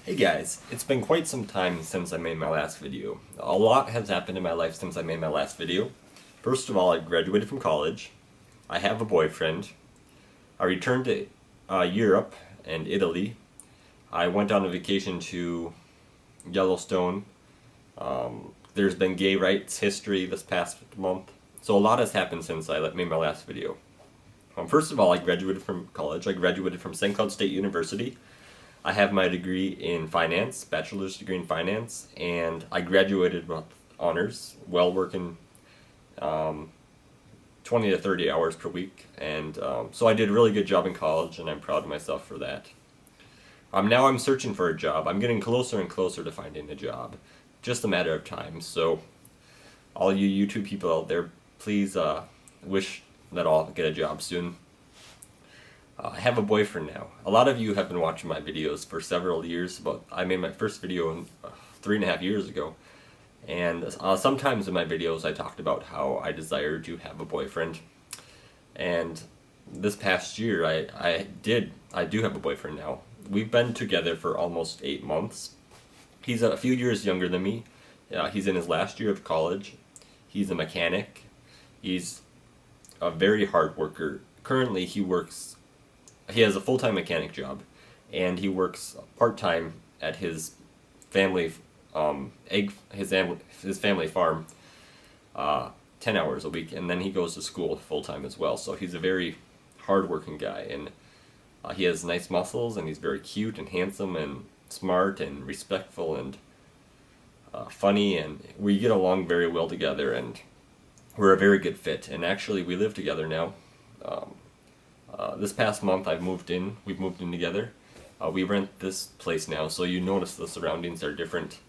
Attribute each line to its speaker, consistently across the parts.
Speaker 1: Hey guys, it's been quite some time since I made my last video. A lot has happened in my life since I made my last video. First of all, I graduated from college. I have a boyfriend. I returned to Europe and Italy. I went on a vacation to Yellowstone. There's been gay rights history this past month. So a lot has happened since I made my last video. First of all, I graduated from college. I graduated from St. Cloud State University. I have my degree in finance, bachelor's degree in finance, and I graduated with honors, while working 20 to 30 hours per week. And so I did a really good job in college, and I'm proud of myself for that. Now I'm searching for a job. I'm getting closer and closer to finding a job. Just a matter of time. So all you YouTube people out there, please wish that I'll get a job soon. I have a boyfriend now. A lot of you have been watching my videos for several years, but I made my first video 3.5 years ago. And sometimes in my videos I talked about how I desire to have a boyfriend. And this past year I do have a boyfriend now. We've been together for almost 8 months. He's a few years younger than me. He's in his last year of college. He's a mechanic. He's a very hard worker. Currently he has a full-time mechanic job, and he works part-time at his family his family farm 10 hours a week, and then he goes to school full-time as well. So he's a very hard-working guy, and he has nice muscles, and he's very cute and handsome and smart and respectful and funny, and we get along very well together, and we're a very good fit. And actually we live together now. This past month we've moved in together. We rent this place now, so you notice the surroundings are different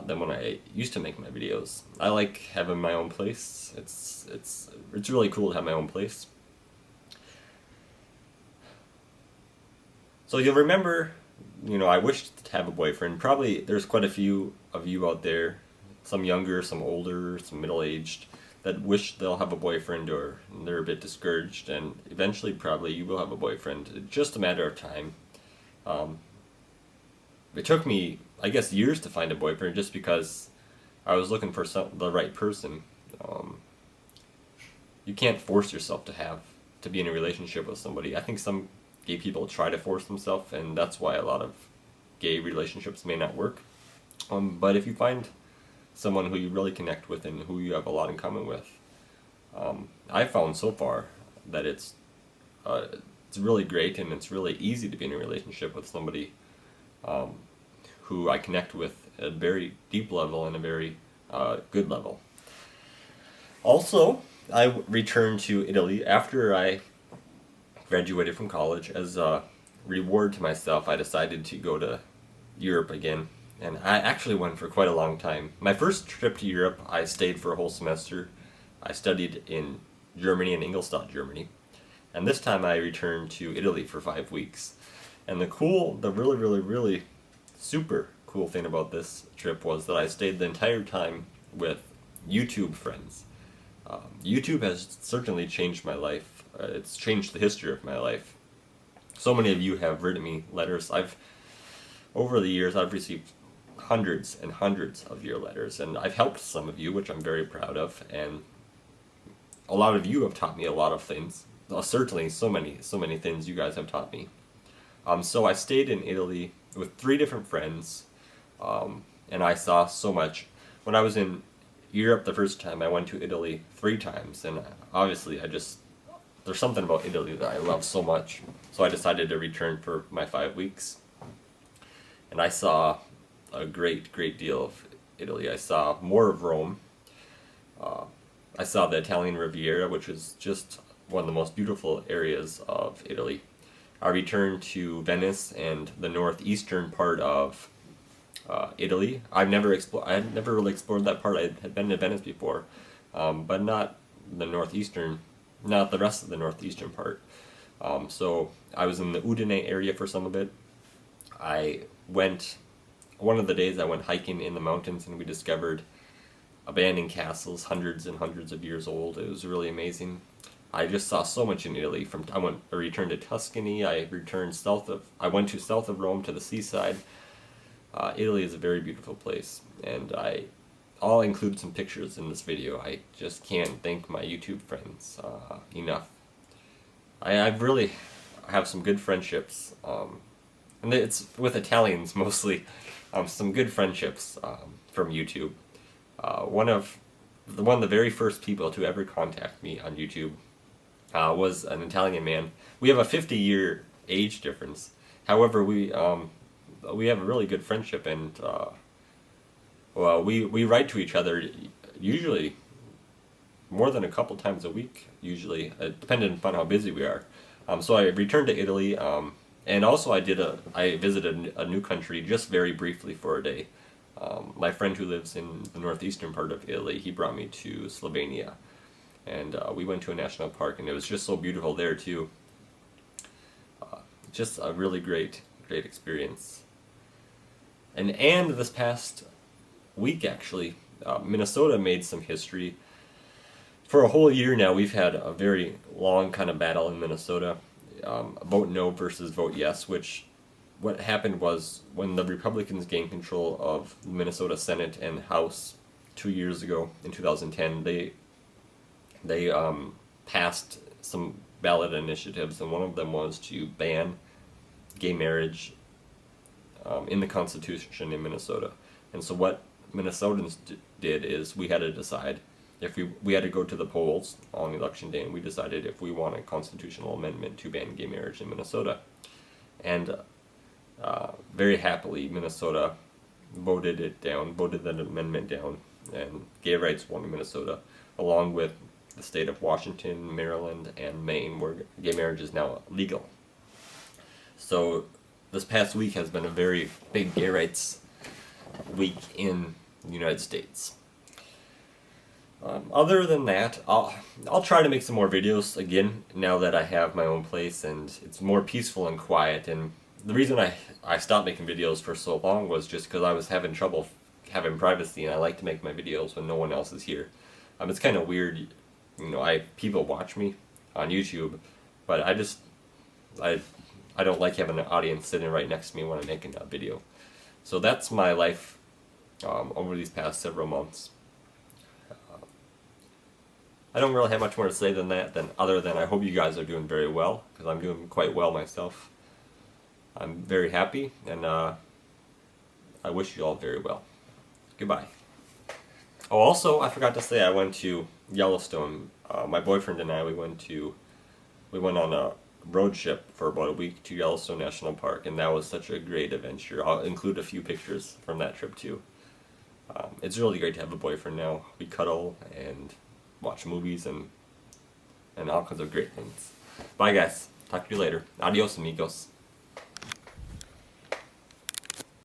Speaker 1: than when I used to make my videos. I like having my own place. It's really cool to have my own place. So you'll remember, I wished to have a boyfriend. Probably there's quite a few of you out there, some younger, some older, some middle-aged, that wish they'll have a boyfriend, or they're a bit discouraged, and eventually probably you will have a boyfriend. It's just a matter of time. It took me, I guess, years to find a boyfriend, just because I was looking for the right person. You can't force yourself to be in a relationship with somebody. I think some gay people try to force themselves, and that's why a lot of gay relationships may not work. But if you find someone who you really connect with and who you have a lot in common with, I've found so far that it's really great, and it's really easy to be in a relationship with somebody who I connect with at a very deep level and a very good level. Also, I returned to Italy after I graduated from college. As a reward to myself, I decided to go to Europe again. And I actually went for quite a long time. My first trip to Europe, I stayed for a whole semester. I studied in Germany, in Ingolstadt, Germany. And this time I returned to Italy for 5 weeks. And the really, really, really super cool thing about this trip was that I stayed the entire time with YouTube friends. YouTube has certainly changed my life. It's changed the history of my life. So many of you have written me letters. Over the years, I've received hundreds and hundreds of your letters, and I've helped some of you, which I'm very proud of, and a lot of you have taught me a lot of things. Certainly so many things you guys have taught me. So I stayed in Italy with 3 different friends, and I saw so much. When I was in Europe the first time, I went to Italy 3 times, and obviously there's something about Italy that I love so much, so I decided to return for my 5 weeks. And I saw a great deal of Italy. I saw more of Rome. I saw the Italian Riviera, which is just one of the most beautiful areas of Italy. I returned to Venice and the northeastern part of Italy. I had never really explored that part. I had been to Venice before, but not the rest of the northeastern part. So I was in the Udine area for some of it. One of the days I went hiking in the mountains, and we discovered abandoned castles, hundreds and hundreds of years old. It was really amazing. I just saw so much in Italy. I returned to Tuscany. I went to south of Rome to the seaside. Italy is a very beautiful place, and I'll include some pictures in this video. I just can't thank my YouTube friends enough. I really have some good friendships, and it's with Italians mostly. Some good friendships from YouTube. One of the very first people to ever contact me on YouTube was an Italian man. We have a 50-year age difference. However, we have a really good friendship, and well, we write to each other usually more than a couple times a week, usually, depending upon how busy we are. So I returned to Italy, and also I visited a new country just very briefly for a day. My friend who lives in the northeastern part of Italy, he brought me to Slovenia, and we went to a national park, and it was just so beautiful there too. Just a really great experience. And this past week, actually, Minnesota made some history. For a whole year now, we've had a very long kind of battle in Minnesota, vote no versus vote yes, which what happened was when the Republicans gained control of the Minnesota Senate and House 2 years ago in 2010, they passed some ballot initiatives, and one of them was to ban gay marriage in the Constitution in Minnesota. And so what Minnesotans did is we had to decide if we had to go to the polls on election day, and we decided if we want a constitutional amendment to ban gay marriage in Minnesota. And very happily, Minnesota voted that amendment down, and gay rights won in Minnesota, along with the state of Washington, Maryland, and Maine, where gay marriage is now legal. So this past week has been a very big gay rights week in the United States. Other than that, I'll try to make some more videos again now that I have my own place and it's more peaceful and quiet. And the reason I stopped making videos for so long was just because I was having trouble having privacy, and I like to make my videos when no one else is here. It's kind of weird, you know, people watch me on YouTube, but I don't like having an audience sitting right next to me when I'm making a video. So that's my life over these past several months. I don't really have much more to say than that, other than I hope you guys are doing very well, because I'm doing quite well myself. I'm very happy, and I wish you all very well. Goodbye. Oh, also, I forgot to say I went to Yellowstone. My boyfriend and I, we went on a road trip for about a week to Yellowstone National Park, and that was such a great adventure. I'll include a few pictures from that trip too. It's really great to have a boyfriend now. We cuddle and watch movies and all kinds of great things. Bye guys. Talk to you later. Adios amigos.